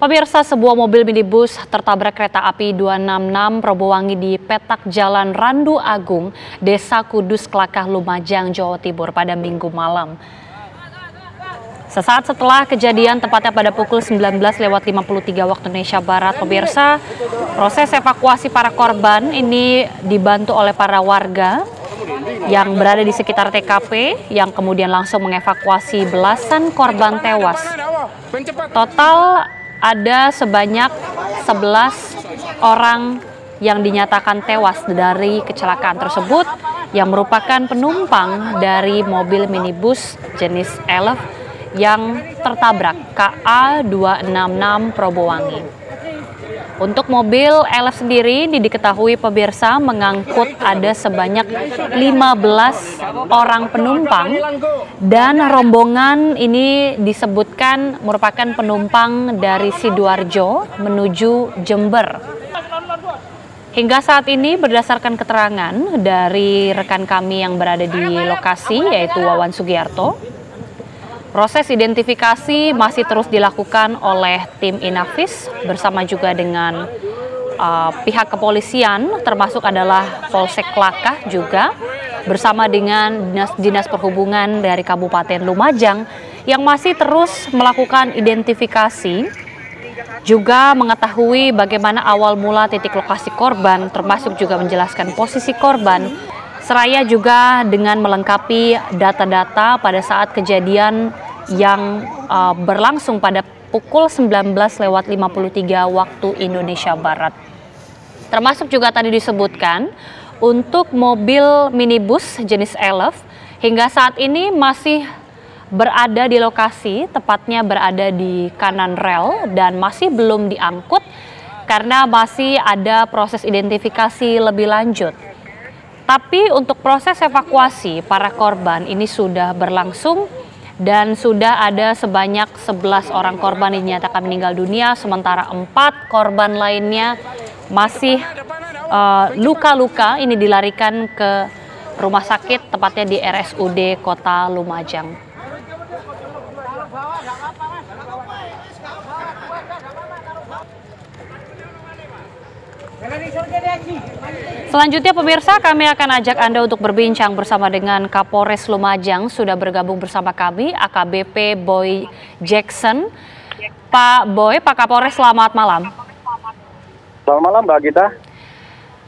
Pemirsa, sebuah mobil minibus tertabrak kereta api 266 Probowangi di petak Jalan Randu Agung, Desa Kudus, Klakah, Lumajang, Jawa Timur pada Minggu malam. Sesaat setelah kejadian, tepatnya pada pukul 19.53 waktu Indonesia Barat, pemirsa, proses evakuasi para korban ini dibantu oleh para warga yang berada di sekitar TKP, yang kemudian langsung mengevakuasi belasan korban tewas. Total ada sebanyak 11 orang yang dinyatakan tewas dari kecelakaan tersebut, yang merupakan penumpang dari mobil minibus jenis Elf yang tertabrak KA 266 Probowangi. Untuk mobil Elf sendiri diketahui pemirsa mengangkut ada sebanyak 15 orang penumpang, dan rombongan ini disebutkan merupakan penumpang dari Sidoarjo menuju Jember. Hingga saat ini berdasarkan keterangan dari rekan kami yang berada di lokasi, yaitu Wawan Sugiarto, proses identifikasi masih terus dilakukan oleh tim Inavis bersama juga dengan pihak kepolisian, termasuk adalah Polsek Klakah juga bersama dengan Dinas Perhubungan dari Kabupaten Lumajang yang masih terus melakukan identifikasi, juga mengetahui bagaimana awal mula titik lokasi korban, termasuk juga menjelaskan posisi korban, seraya juga dengan melengkapi data-data pada saat kejadian yang berlangsung pada pukul 19.53 waktu Indonesia Barat. Termasuk juga tadi disebutkan untuk mobil minibus jenis Elf hingga saat ini masih berada di lokasi, tepatnya berada di kanan rel dan masih belum diangkut karena masih ada proses identifikasi lebih lanjut. Tapi untuk proses evakuasi para korban ini sudah berlangsung dan sudah ada sebanyak 11 orang korban yang dinyatakan meninggal dunia, sementara 4 korban lainnya masih luka-luka ini dilarikan ke rumah sakit, tepatnya di RSUD Kota Lumajang. Selanjutnya pemirsa, kami akan ajak Anda untuk berbincang bersama dengan Kapolres Lumajang. Sudah bergabung bersama kami AKBP Boy Jackson. Pak Boy, Pak Kapolres, selamat malam. Selamat malam Mbak Gita.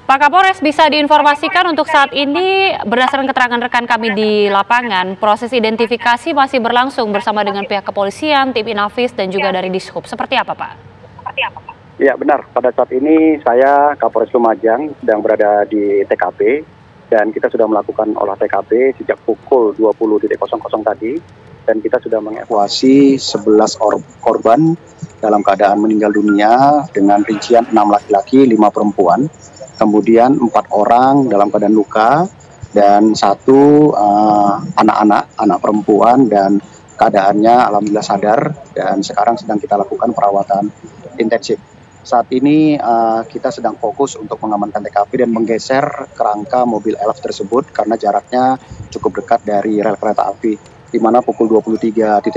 Pak Kapolres, bisa diinformasikan untuk saat ini berdasarkan keterangan rekan kami di lapangan, proses identifikasi masih berlangsung bersama dengan pihak kepolisian, tim Inavis dan juga dari Dishub. Seperti apa Pak? Ya benar, pada saat ini saya Kapolres Lumajang sedang berada di TKP dan kita sudah melakukan olah TKP sejak pukul 20.00 tadi, dan kita sudah mengevakuasi 11 korban dalam keadaan meninggal dunia dengan rincian 6 laki-laki, 5 perempuan, kemudian 4 orang dalam keadaan luka dan 1 anak perempuan, dan keadaannya alhamdulillah sadar dan sekarang sedang kita lakukan perawatan intensif. Saat ini kita sedang fokus untuk mengamankan TKP dan menggeser kerangka mobil Elf tersebut karena jaraknya cukup dekat dari rel kereta api, di mana pukul 23.00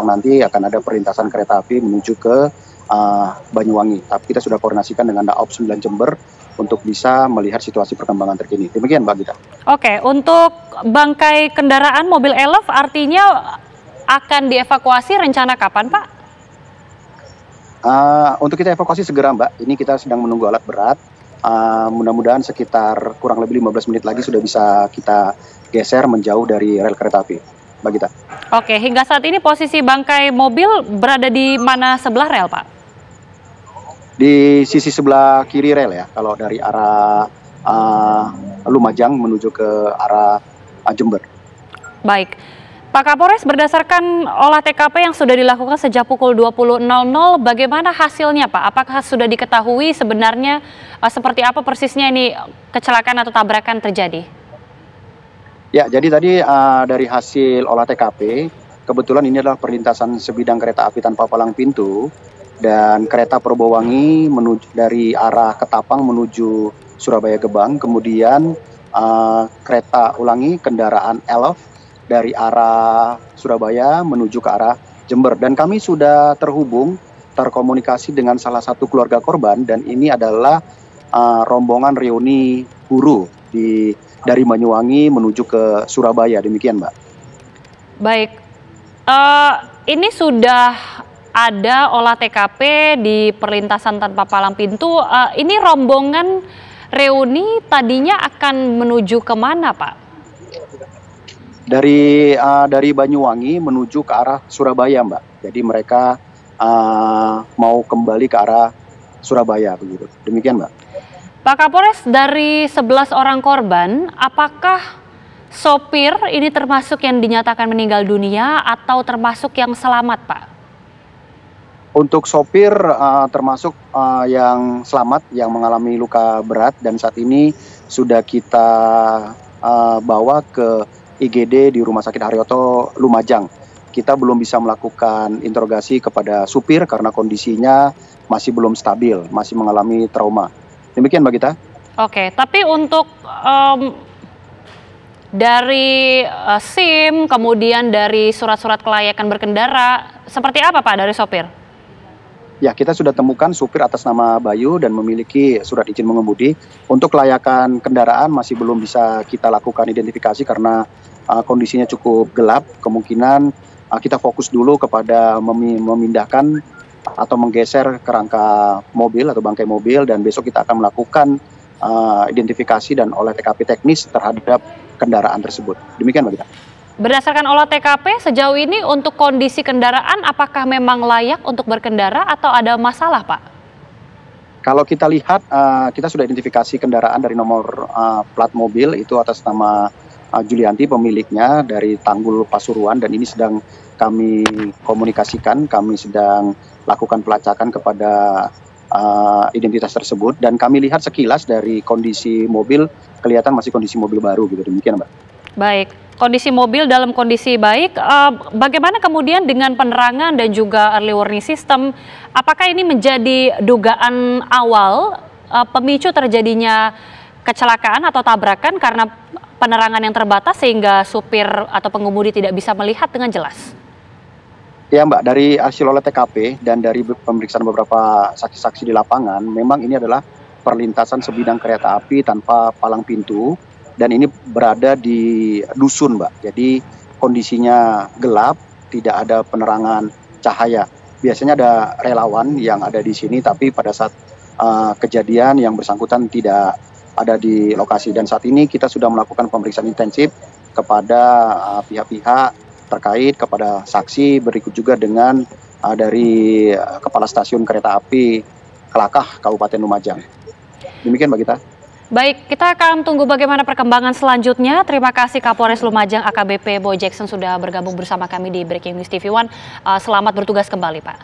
nanti akan ada perlintasan kereta api menuju ke Banyuwangi. Tapi kita sudah koordinasikan dengan Daob 9 Jember untuk bisa melihat situasi perkembangan terkini. Demikian Mbak Gita. Oke, untuk bangkai kendaraan mobil Elf artinya akan dievakuasi rencana kapan Pak? Untuk kita evakuasi segera Mbak, ini kita sedang menunggu alat berat, mudah-mudahan sekitar kurang lebih 15 menit lagi sudah bisa kita geser menjauh dari rel kereta api, Mbak Gita. Oke, hingga saat ini posisi bangkai mobil berada di mana sebelah rel Pak? Di sisi sebelah kiri rel ya, kalau dari arah Lumajang menuju ke arah Jember. Baik. Pak Kapolres, berdasarkan olah TKP yang sudah dilakukan sejak pukul 20.00, bagaimana hasilnya Pak? Apakah sudah diketahui sebenarnya seperti apa persisnya ini kecelakaan atau tabrakan terjadi? Ya, jadi tadi dari hasil olah TKP, kebetulan ini adalah perlintasan sebidang kereta api tanpa palang pintu, dan kereta Probowangi menuju dari arah Ketapang menuju Surabaya Gebang, kemudian kereta ulangi kendaraan Elf dari arah Surabaya menuju ke arah Jember, dan kami sudah terhubung terkomunikasi dengan salah satu keluarga korban, dan ini adalah rombongan reuni buruh dari Banyuwangi menuju ke Surabaya. Demikian, Mbak. Baik, ini sudah ada olah TKP di perlintasan tanpa palang pintu. Ini rombongan reuni tadinya akan menuju kemana, Pak? Dari Banyuwangi menuju ke arah Surabaya, Mbak. Jadi mereka mau kembali ke arah Surabaya, begitu. Demikian, Mbak. Pak Kapolres, dari 11 orang korban, apakah sopir ini termasuk yang dinyatakan meninggal dunia atau termasuk yang selamat, Pak? Untuk sopir termasuk yang selamat, yang mengalami luka berat, dan saat ini sudah kita bawa ke IGD di Rumah Sakit Haryoto Lumajang. Kita belum bisa melakukan interogasi kepada supir karena kondisinya masih belum stabil, masih mengalami trauma. Demikian, Mbak Gita. Oke, tapi untuk dari SIM, kemudian dari surat-surat kelayakan berkendara, seperti apa, Pak, dari sopir? Ya, kita sudah temukan supir atas nama Bayu dan memiliki surat izin mengemudi. Untuk kelayakan kendaraan masih belum bisa kita lakukan identifikasi karena kondisinya cukup gelap. Kemungkinan kita fokus dulu kepada memindahkan atau menggeser kerangka mobil atau bangkai mobil, dan besok kita akan melakukan identifikasi dan olah TKP teknis terhadap kendaraan tersebut. Demikian, Mbak Gita. Berdasarkan olah TKP sejauh ini untuk kondisi kendaraan apakah memang layak untuk berkendara atau ada masalah, Pak? Kalau kita lihat, kita sudah identifikasi kendaraan dari nomor plat mobil itu atas nama Julianti, pemiliknya dari Tanggul Pasuruan, dan ini sedang kami komunikasikan, kami sedang lakukan pelacakan kepada identitas tersebut, dan kami lihat sekilas dari kondisi mobil kelihatan masih kondisi mobil baru, gitu. Demikian, Mbak. Baik, kondisi mobil dalam kondisi baik. Bagaimana kemudian dengan penerangan dan juga early warning system? Apakah ini menjadi dugaan awal pemicu terjadinya kecelakaan atau tabrakan karena penerangan yang terbatas sehingga supir atau pengemudi tidak bisa melihat dengan jelas? Ya, Mbak, dari hasil olah TKP dan dari pemeriksaan beberapa saksi-saksi di lapangan, memang ini adalah perlintasan sebidang kereta api tanpa palang pintu, dan ini berada di dusun, Mbak. Jadi kondisinya gelap, tidak ada penerangan cahaya. Biasanya ada relawan yang ada di sini, tapi pada saat kejadian yang bersangkutan tidak ada di lokasi. Dan saat ini kita sudah melakukan pemeriksaan intensif kepada pihak-pihak terkait, kepada saksi, berikut juga dengan dari Kepala Stasiun Kereta Api Kelakah, Kabupaten Lumajang. Demikian, Mbak Gita. Baik, kita akan tunggu bagaimana perkembangan selanjutnya. Terima kasih Kapolres Lumajang AKBP Boy Jackson sudah bergabung bersama kami di Breaking News TV One. Selamat bertugas kembali, Pak.